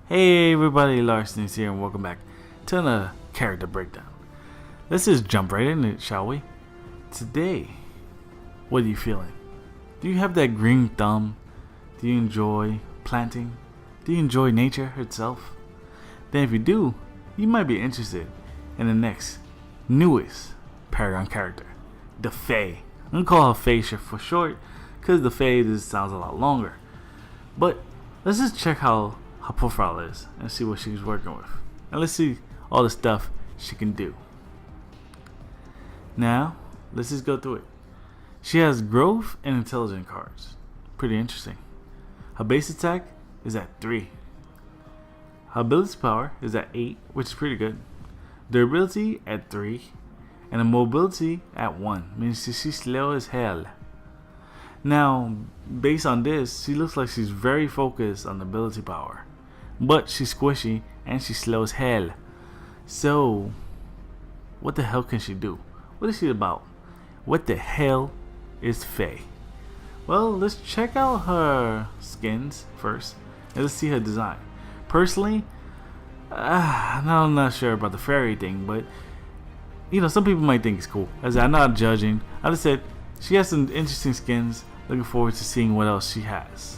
Hey everybody, Larcenies here and welcome back to another character breakdown. Let's just jump right in it, shall we? Today, what are you feeling? Do you have that green thumb? Do you enjoy planting? Do you enjoy nature itself? Then if you do, you might be interested in the next newest Paragon character, the Fae. I'm going to call her Fae for short because the Fae just sounds a lot longer. But let's just check how her profile is and see what she's working with, and let's see all the stuff she can do. Now let's just go through it. She has growth and intelligence cards, pretty interesting. Her base attack is at 3. Her ability power is at 8, which is pretty good. Durability at 3, and a mobility at 1, means she's slow as hell. Now, based on this, she looks like she's very focused on ability power, but she's squishy and she's slow as hell. So, what the hell can she do? What is she about? What the hell is Fae? Well, let's check out her skins first, and let's see her design. Personally, I'm not sure about the fairy thing, but you know, some people might think it's cool. As I'm not judging, I just said she has some interesting skins. Looking forward to seeing what else she has.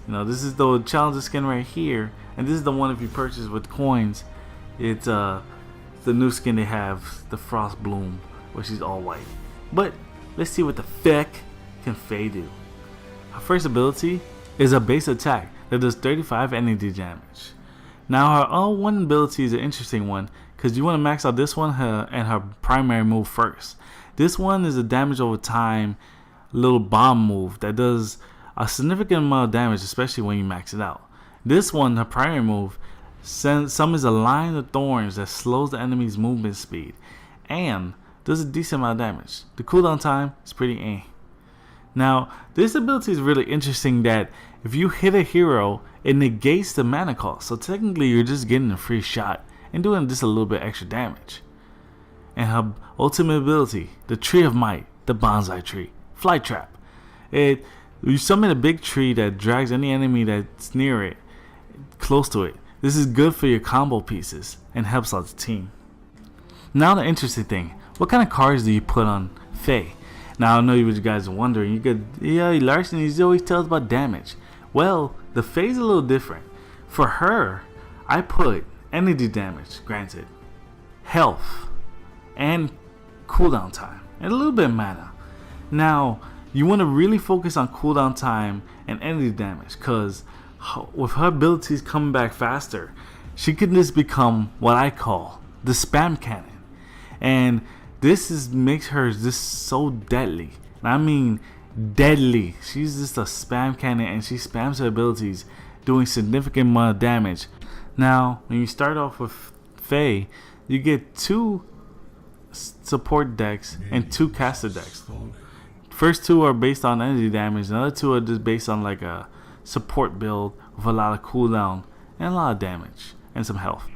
You know, this is the challenger skin right here, and this is the one if you purchase with coins. It's the new skin they have, the Frost Bloom, where she's all white. But let's see what the feck can Fae do. Her first ability is a base attack that does 35 energy damage. Now her all-one ability is an interesting one because you want to max out this one and her primary move first. This one is a damage over time little bomb move that does a significant amount of damage, especially when you max it out. This one, her primary move, summons a line of thorns that slows the enemy's movement speed and does a decent amount of damage. The cooldown time is pretty eh. Now, this ability is really interesting that if you hit a hero, it negates the mana cost. So technically, you're just getting a free shot and doing just a little bit extra damage. And her ultimate ability, the Tree of Might, the Bonsai Tree, Fly Trap. You summon a big tree that drags any enemy that's near it, close to it. This is good for your combo pieces and helps out the team. Now the interesting thing, what kind of cards do you put on Fae? Now I know you guys are wondering, Larcenies always tells about damage. Well, the Fae's a little different. For her, I put energy damage, granted, health, and cooldown time, and a little bit of mana. Now, you want to really focus on cooldown time and energy damage, because with her abilities coming back faster, she can just become what I call the spam cannon. And this makes her just so deadly. And I mean deadly. She's just a spam cannon and she spams her abilities, doing significant amount of damage. Now, when you start off with Fae, you get 2 support decks and 2 caster decks. First 2 are based on energy damage, the other 2 are just based on like a support build with a lot of cooldown and a lot of damage and some health.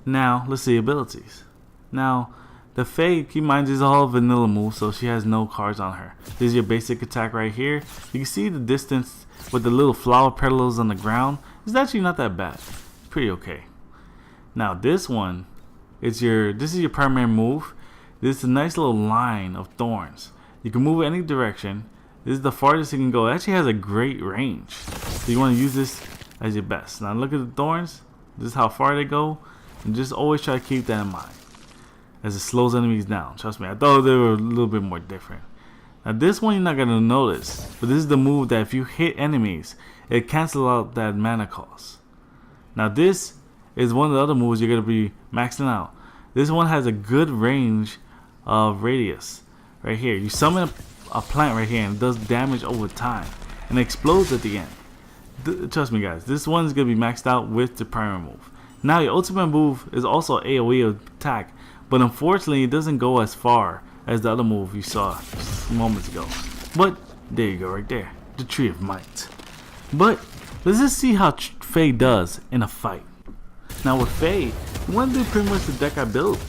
Now let's see abilities. Now the Fae, keep in mind, this is all vanilla moves, so she has no cards on her. This is your basic attack right here. You can see the distance with the little flower petals on the ground. It's actually not that bad. It's pretty okay. Now this one, this is your primary move. This is a nice little line of thorns. You can move any direction. This is the farthest you can go. It actually has a great range, so you want to use this as your best. Now look at the thorns. This is how far they go, and just always try to keep that in mind as it slows enemies down. Trust me, I thought they were a little bit more different. Now this one you're not going to notice, but this is the move that if you hit enemies, it cancels out that mana cost. Now this is one of the other moves you're going to be maxing out. This one has a good range of radius. Right here, you summon a plant right here and it does damage over time and explodes at the end. Trust me guys, this one's going to be maxed out with the primary move. Now your ultimate move is also AoE attack, but unfortunately it doesn't go as far as the other move you saw moments ago. But there you go right there, the Tree of Might. But let's just see how Fae does in a fight. Now with Fae, you want to do pretty much the deck I built,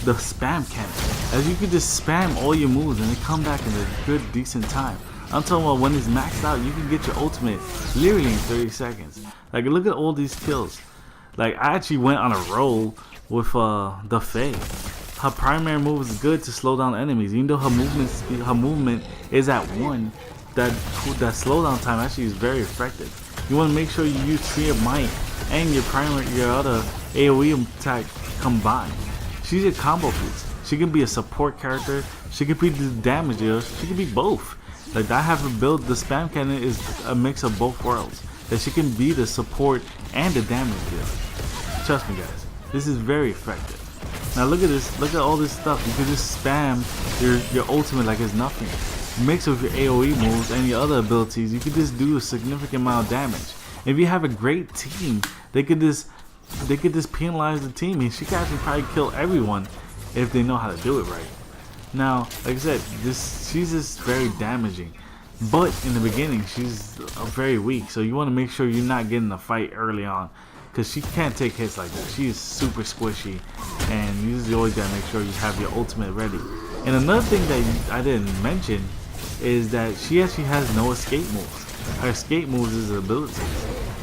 the spam cannon, as you can just spam all your moves and they come back in a good decent time. I'm talking about when it's maxed out, you can get your ultimate literally in 30 seconds. Like, look at all these kills. Like, I actually went on a roll with the Fae. Her primary move is good to slow down enemies, even though her movement is at 1. That slowdown time actually is very effective. You want to make sure you use Tree of Might and your other AoE attack combined. She's a combo piece. She can be a support character. She can be the damage dealer. She can be both. Like, I have her build. The spam cannon is a mix of both worlds. That she can be the support and the damage dealer. Trust me, guys. This is very effective. Now look at this. Look at all this stuff. You can just spam your ultimate like it's nothing. Mix with your AoE moves and your other abilities. You can just do a significant amount of damage. If you have a great team, they could just penalize the team, and she can actually probably kill everyone if they know how to do it right. Now, like I said, she's just very damaging, but in the beginning she's very weak. So you want to make sure you're not getting a fight early on, because she can't take hits like that. She is super squishy, and you just always gotta make sure you have your ultimate ready. And another thing that I didn't mention is that she actually has no escape moves. Her escape moves is her abilities.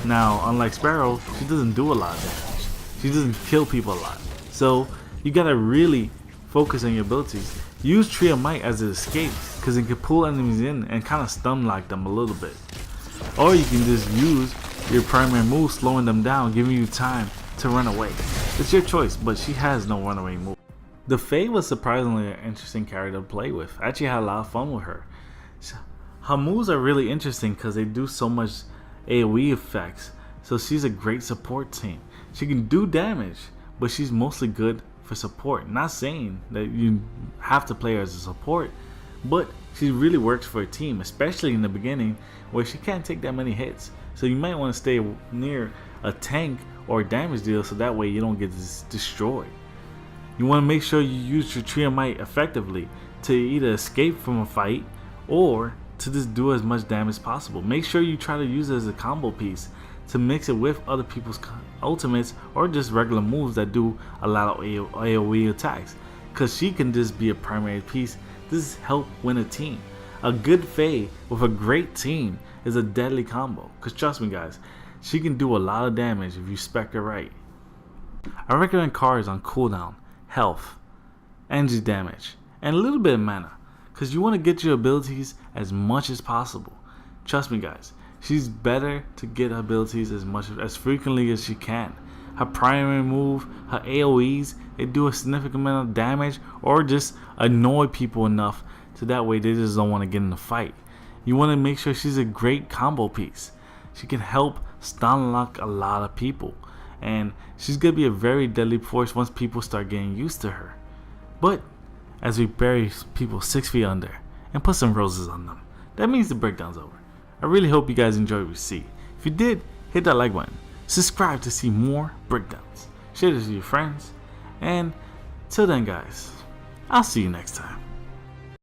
Now, unlike Sparrow, she doesn't do a lot of damage. She doesn't kill people a lot. So you gotta really focus on your abilities. Use Tree of Might as an escape, because it can pull enemies in and kind of stun lock them a little bit. Or you can just use your primary move, slowing them down, giving you time to run away. It's your choice, but she has no runaway move. The Fae was surprisingly an interesting character to play with. I actually had a lot of fun with her. Her moves are really interesting because they do so much AoE effects. So she's a great support team. She can do damage, but she's mostly good for support. Not saying that you have to play her as a support, but she really works for a team, especially in the beginning where she can't take that many hits. So you might want to stay near a tank or a damage dealer so that way you don't get destroyed. You want to make sure you use your Tree of Might effectively to either escape from a fight or to just do as much damage as possible. Make sure you try to use it as a combo piece to mix it with other people's ultimates or just regular moves that do a lot of AoE attacks, because she can just be a primary piece. This help win a team. A good Fae with a great team is a deadly combo, because trust me guys, she can do a lot of damage if you spec her right. I recommend cards on cooldown, health, energy damage, and a little bit of mana, because you want to get your abilities as much as possible. Trust me guys, she's better to get her abilities as frequently as she can. Her primary move, her AoEs, they do a significant amount of damage or just annoy people enough so that way they just don't want to get in the fight. You want to make sure she's a great combo piece. She can help stun lock a lot of people, and she's going to be a very deadly force once people start getting used to her. But as we bury people 6 feet under and put some roses on them, that means the breakdown's over. I really hope you guys enjoyed what you see. If you did, hit that like button. Subscribe to see more breakdowns. Share this with your friends. And till then guys, I'll see you next time.